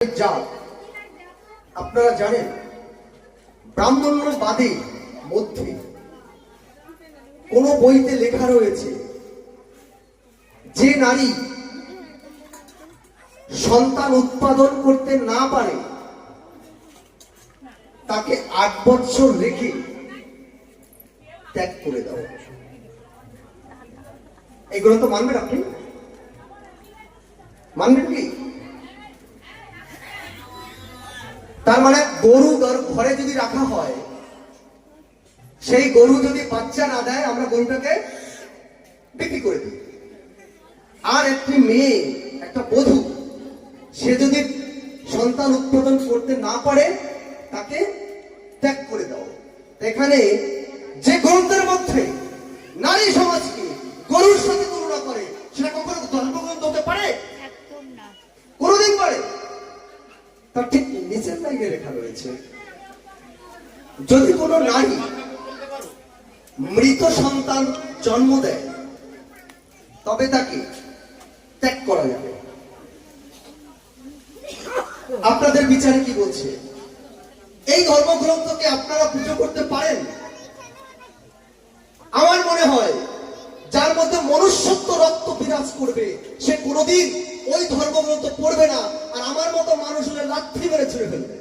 জাত আপনারা জানেন, ব্রাহ্মণ্যবাদের মধ্যে কোন বইতে লেখা রয়েছে যে নারী সন্তান উৎপাদন করতে না পারে তাকে 8 বছর রেখে ত্যাগ করে দাও। এগুলো তো মানবেন? আপনি মানবেন কি? তার মানে গরু ঘরে যদি রাখা হয়, সেই গরু যদি বাচ্চা না দেয় আমরা গরুটাকে বিক্রি করে দিই। আর একটি মেয়ে, একটা বধূ, সে যদি সন্তান উৎপাদন করতে না পারে তাকে ত্যাগ করে দাও। এখানে যে গ্রন্থের মধ্যে নারী সমাজকে গরুর সাথে তুলনা করে, সেটা কখনো ধর্মগ্রন্থ হতে পারে? কোনদিন পারে? তার ঠিক নিচের লাইনে লেখা রয়েছে, যদি কোন নারী মৃত সন্তান জন্ম দেয় তবে তাকে ত্যাগ করা যাবে। আপনাদের বিচারে কি বলছে? এই ধর্মগ্রন্থকে আপনারা পুজো করতে পারেন? আমার মনে হয় যার মধ্যে মনুষ্যত্ব রক্ত বিরাজ করবে সে কোনদিন ওই ধর্মগ্রন্থ পড়বে না, আর আমার মতো মানুষ হলে লাথি মেরে ছুড়ে ফেলবে।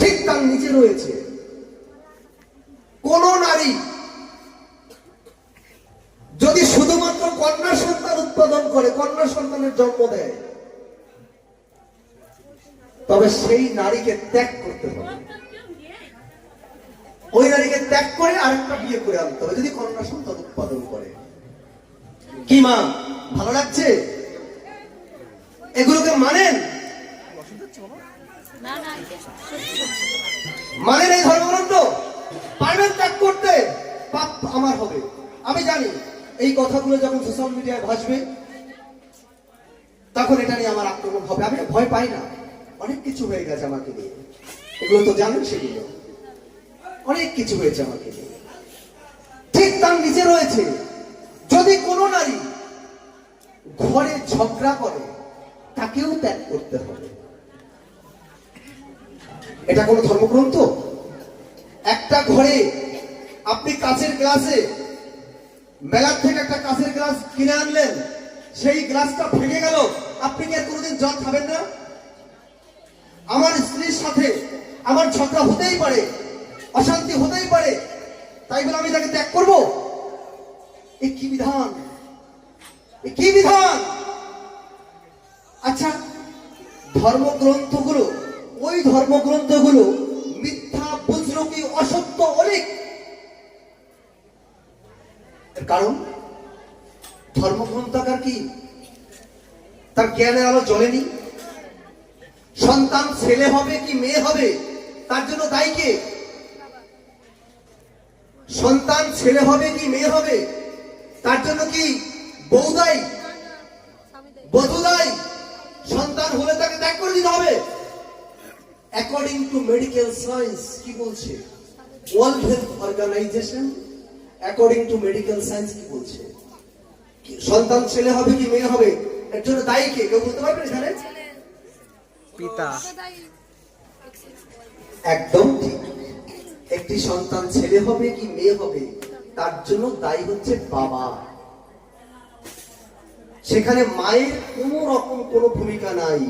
ঠিক তার নিচে রয়েছে, কোন নারী যদি শুধুমাত্র কন্যা সন্তান উৎপাদন করে, কন্যা সন্তানের জন্ম দেয়, তবে সেই নারীকে ত্যাগ করতে হবে। ওই নারীকে ত্যাগ করে আরেকটা বিয়ে করে আনতে হবে যদি কন্যা সন্তান উৎপাদন করে। কি মা, ভালো লাগছে? এগুলোকে মানেন? মানেন এই ধর্মগ্রন্থ? পারবেন ত্যাগ করতে? পাপ আমার হবে। আমি জানি এই কথাগুলো যখন সোশ্যাল মিডিয়ায় ভাসবে তখন এটা নিয়ে আমার আক্রমণ হবে। আমি ভয় পাই না, অনেক কিছু হয়ে গেছে আমাকে নিয়ে, এগুলো তো জানেন, সেগুলো অনেক কিছু হয়েছে আমাকে নিয়ে। ঠিক তার নিচে রয়েছে, যদি কোন নারী ঘরে ঝগড়া করে তাকেও ত্যাগ করতে হবে। এটা কোন ধর্মগ্রন্থ? একটা ঘরে আপনি কাঁচের গ্লাসে, মেলার থেকে একটা কাঁচের গ্লাস কিনে আনলেন, সেই গ্লাসটা ভেঙে গেল, আপনি কি আর কোনোদিন জল খাবেন না? আমার স্ত্রীর সাথে আমার ঝগড়া হতেই পারে, অশান্তি হতেই পারে, তাই বলে আমি তাকে ত্যাগ করবো? এ কি বিধান, এ কি বিধান? আচ্ছা, ধর্মগ্রন্থগুলো, ওই ধর্মগ্রন্থগুলো মিথ্যা বুঝলো কি অসত্য অনেক? কারণ ধর্মগ্রন্থকার কি তার জ্ঞানের আলো জ্বলেনি? সন্তান ছেলে হবে কি মেয়ে হবে তার জন্য দায়ী কে? সন্তান ছেলে হবে কি মেয়ে হবে তার জন্য কি বউ দায়ী, বধূ দায়ী? সন্তান হলে তাকে ত্যাগ করে দিতে হবে। অ্যাকর্ডিং টু মেডিকেল সায়েন্স কি বলছে? World health organization according to medical science কি বলছে? সন্তান ছেলে হবে কি মেয়ে হবে এর জন্য দায়ী কে? কেউ বলতে পারবেন এখানে? পিতা। একদম ঠিক। একটি সন্তান ছেলে হবে কি মেয়ে হবে তার জন্য দায়ী হচ্ছে বাবা। সেখানে মায়ের কোনো রকম কোনো ভূমিকা নাই।